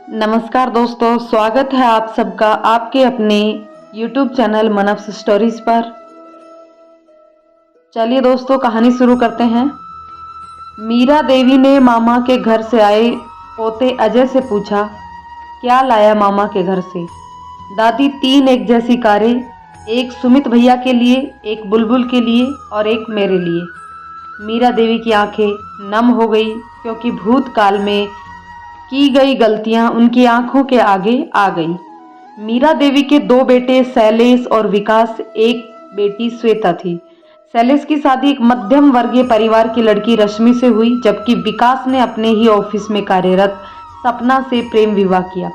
नमस्कार दोस्तों, स्वागत है आप सबका आपके अपने YouTube चैनल मनप्स स्टोरीज पर। चलिए दोस्तों, कहानी शुरू करते हैं। मीरा देवी ने मामा के घर से आए पोते अजय से पूछा, क्या लाया मामा के घर से? दादी, 3 एक जैसी कारें, एक सुमित भैया के लिए, एक बुलबुल के लिए और एक मेरे लिए। मीरा देवी की आंखें नम हो गई क्योंकि भूतकाल में की गई गलतियां उनकी आंखों के आगे आ गई। मीरा देवी के 2 बेटे शैलेश और विकास, एक बेटी श्वेता थी। शैलेश की शादी एक मध्यम वर्गीय परिवार की लड़की रश्मि से हुई, जबकि विकास ने अपने ही ऑफिस में कार्यरत सपना से प्रेम विवाह किया।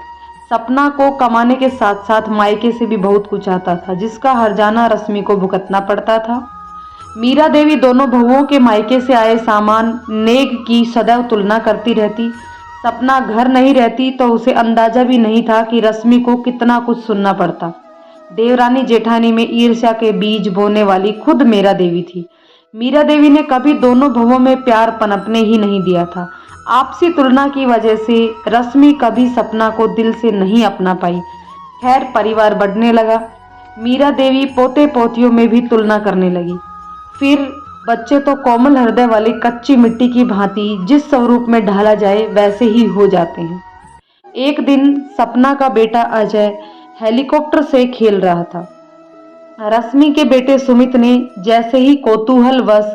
सपना को कमाने के साथ साथ मायके से भी बहुत कुछ आता था, जिसका हर्जाना रश्मि को भुगतना पड़ता था। मीरा देवी दोनों बहुओं के मायके से आए सामान नेग की सदैव तुलना करती रहती। सपना घर नहीं रहती तो उसे अंदाजा भी नहीं था कि रश्मि को कितना कुछ सुनना पड़ता। देवरानी जेठानी में ईर्ष्या के बीज बोने वाली खुद मीरा देवी थी। मीरा देवी ने कभी दोनों बहुओं में प्यार पनपने ही नहीं दिया था। आपसी तुलना की वजह से रश्मि कभी सपना को दिल से नहीं अपना पाई। खैर, परिवार बढ़ने लगा। मीरा देवी पोते पोतियों में भी तुलना करने लगी। फिर बच्चे तो कोमल हृदय वाली कच्ची मिट्टी की भांति जिस स्वरूप में ढाला जाए वैसे ही हो जाते हैं। एक दिन सपना का बेटा अजय हेलीकॉप्टर से खेल रहा था। रश्मि के बेटे सुमित ने जैसे ही कौतूहलवश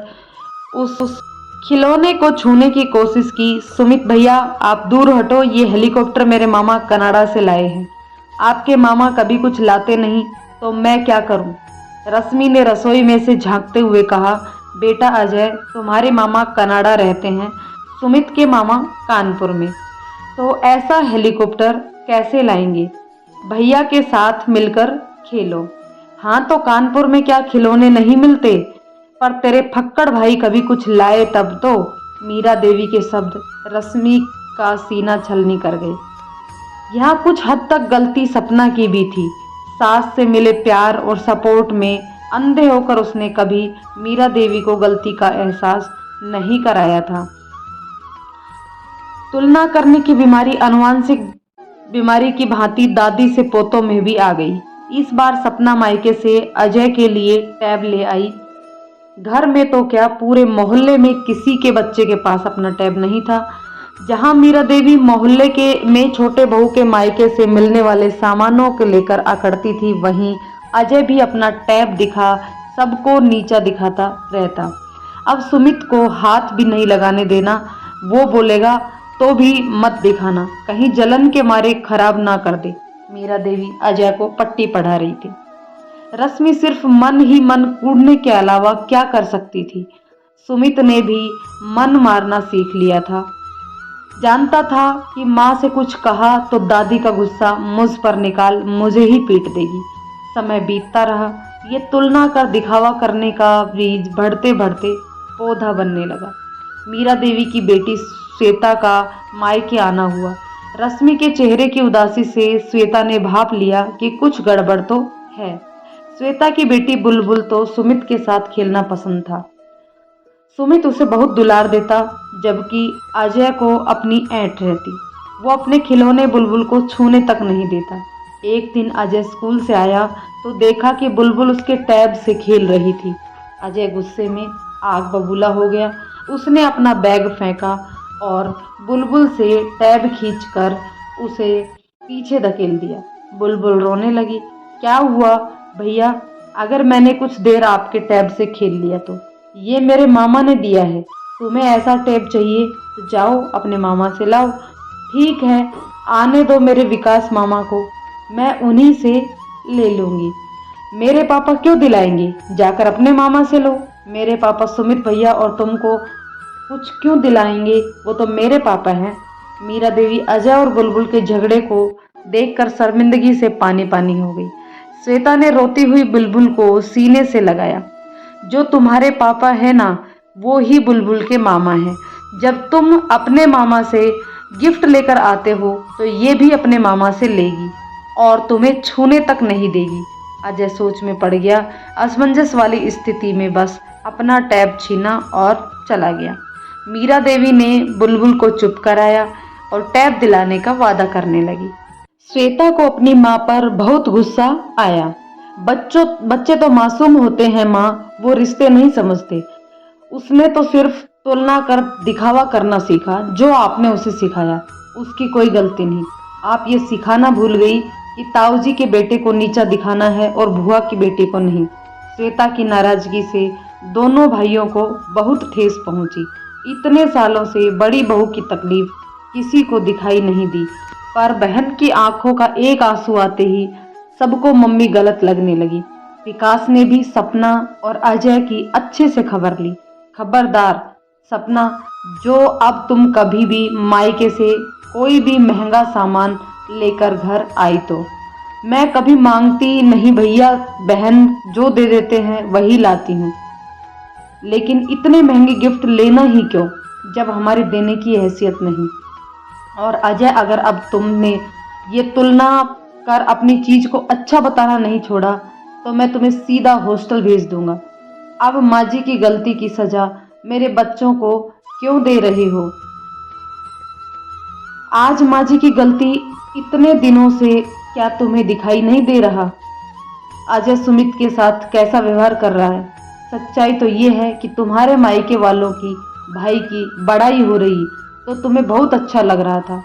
उस खिलौने को छूने की कोशिश की, सुमित भैया आप दूर हटो, ये हेलीकॉप्टर मेरे मामा कनाडा से लाए हैं। आपके मामा कभी कुछ लाते नहीं तो मैं क्या करूं? रश्मि ने रसोई में से झांकते हुए कहा, बेटा अजय, तुम्हारे मामा कनाडा रहते हैं, सुमित के मामा कानपुर में, तो ऐसा हेलीकॉप्टर कैसे लाएंगे? भैया के साथ मिलकर खेलो। हाँ, तो कानपुर में क्या खिलौने नहीं मिलते? पर तेरे फक्कड़ भाई कभी कुछ लाए तब तो। मीरा देवी के शब्द रश्मि का सीना छलनी कर गए। यहाँ कुछ हद तक गलती सपना की भी थी। सास से मिले प्यार और सपोर्ट में अंधे होकर उसने कभी मीरा देवी को गलती का एहसास नहीं कराया था। तुलना करने की बीमारी आनुवांशिक बीमारी की भांति दादी से पोतों में भी आ गई। इस बार सपना मायके से अजय के लिए टैब ले आई। घर में तो क्या, पूरे मोहल्ले में किसी के बच्चे के पास अपना टैब नहीं था। जहां मीरा देवी मोहल्ले के में छोटे बहू के मायके से मिलने वाले सामानों को लेकर आकड़ती थी, वहीं अजय भी अपना टैब दिखा सबको नीचा दिखाता रहता। अब सुमित को हाथ भी नहीं लगाने देना। वो बोलेगा तो भी मत दिखाना, कहीं जलन के मारे खराब ना कर दे। मीरा देवी अजय को पट्टी पढ़ा रही थी। रश्मि सिर्फ मन ही मन कूदने के अलावा क्या कर सकती थी? सुमित ने भी मन मारना सीख लिया था। जानता था कि माँ से कुछ कहा तो दादी का गुस्सा मुझ पर निकाल मुझे ही पीट देगी। समय बीतता रहा। ये तुलना कर दिखावा करने का बीज बढ़ते बढ़ते पौधा बनने लगा। मीरा देवी की बेटी श्वेता का मायके आना हुआ। रश्मि के चेहरे की उदासी से श्वेता ने भाप लिया कि कुछ गड़बड़ तो है। श्वेता की बेटी बुलबुल तो सुमित के साथ खेलना पसंद था। सुमित उसे बहुत दुलार देता, जबकि अजय को अपनी ऐंठ रहती। वो अपने खिलौने बुलबुल को छूने तक नहीं देता। एक दिन अजय स्कूल से आया तो देखा कि बुलबुल उसके टैब से खेल रही थी। अजय गुस्से में आग बबूला हो गया। उसने अपना बैग फेंका और बुलबुल से टैब खींचकर उसे पीछे धकेल दिया। बुलबुल रोने लगी। क्या हुआ भैया? अगर मैंने कुछ देर आपके टैब से खेल लिया तो? ये मेरे मामा ने दिया है। तुम्हें ऐसा टैब चाहिए तो जाओ अपने मामा से लाओ। ठीक है, आने दो मेरे विकास मामा को, मैं उन्हीं से ले लूँगी। मेरे पापा क्यों दिलाएंगे? जाकर अपने मामा से लो। मेरे पापा सुमित भैया और तुमको कुछ क्यों दिलाएंगे? वो तो मेरे पापा हैं। मीरा देवी अजय और बुलबुल के झगड़े को देखकर शर्मिंदगी से पानी पानी हो गई। श्वेता ने रोती हुई बुलबुल को सीने से लगाया। जो तुम्हारे पापा है ना, वो ही बुलबुल के मामा हैं। जब तुम अपने मामा से गिफ्ट लेकर आते हो तो ये भी अपने मामा से लेगी और तुम्हें छूने तक नहीं देगी। अजय सोच में पड़ गया। असमंजस वाली स्थिति में बस अपना टैब छीना और चला गया। मीरा देवी ने बुलबुल को चुप कराया और टैब दिलाने का वादा करने लगी। श्वेता को अपनी माँ पर बहुत गुस्सा आया। बच्चे तो मासूम होते हैं माँ, वो रिश्ते नहीं समझते। उसने तो सिर्फ तुलना कर दिखावा करना सीखा, जो आपने उसे सिखाया उसकी कोई गलती नहीं। आप ये सिखाना भूल गई कि ताऊजी के बेटे को नीचा दिखाना है और भुआ की बेटी को नहीं। श्वेता की नाराजगी से दोनों भाइयों को बहुत ठेस पहुंची। इतने सालों से बड़ी बहू की तकलीफ किसी को दिखाई नहीं दी, पर बहन की आंखों का एक आंसू आते ही सबको मम्मी गलत लगने लगी। विकास ने भी सपना और अजय की अच्छे से खबर ली। खबरदार सपना, जो अब तुम कभी भी मायके से कोई भी महंगा सामान लेकर घर आई तो मैं कभी मांगती नहीं भैया, बहन जो दे देते हैं वही लाती हूँ, लेकिन इतने महंगे गिफ्ट लेना ही क्यों जब हमारे देने की हैसियत नहीं। और अजय, अगर अब तुमने ये तुलना कर अपनी चीज को अच्छा बताना नहीं छोड़ा तो मैं तुम्हें सीधा हॉस्टल भेज दूंगा। अब माँ जी की गलती की सजा मेरे बच्चों को क्यों दे रहे हो? आज माँ जी की गलती इतने दिनों से क्या तुम्हें दिखाई नहीं दे रहा? अजय सुमित के साथ कैसा व्यवहार कर रहा है? सच्चाई तो ये है कि तुम्हारे मायके वालों की भाई की बड़ाई हो रही तो तुम्हें बहुत अच्छा लग रहा था,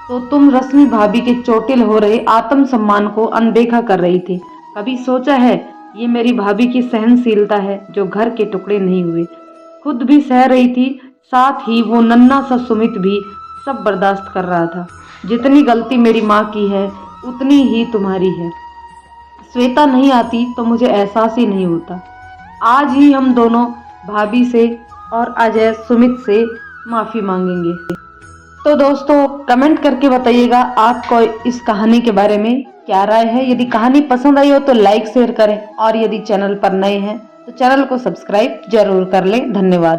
तो तुम रश्मि भाभी के चोटिल हो रहे आत्मसम्मान को अनदेखा कर रही थी। कभी सोचा है ये मेरी भाभी की सहनशीलता है जो घर के टुकड़े नहीं हुए? खुद भी सह रही थी, साथ ही वो नन्हा सा सुमित भी सब बर्दाश्त कर रहा था। जितनी गलती मेरी माँ की है उतनी ही तुम्हारी है। श्वेता नहीं आती तो मुझे एहसास ही नहीं होता। आज ही हम दोनों भाभी से और अजय सुमित से माफ़ी मांगेंगे। तो दोस्तों कमेंट करके बताइएगा आपको इस कहानी के बारे में क्या राय है। यदि कहानी पसंद आई हो तो लाइक शेयर करें, और यदि चैनल पर नए हैं तो चैनल को सब्सक्राइब जरूर कर लें। धन्यवाद।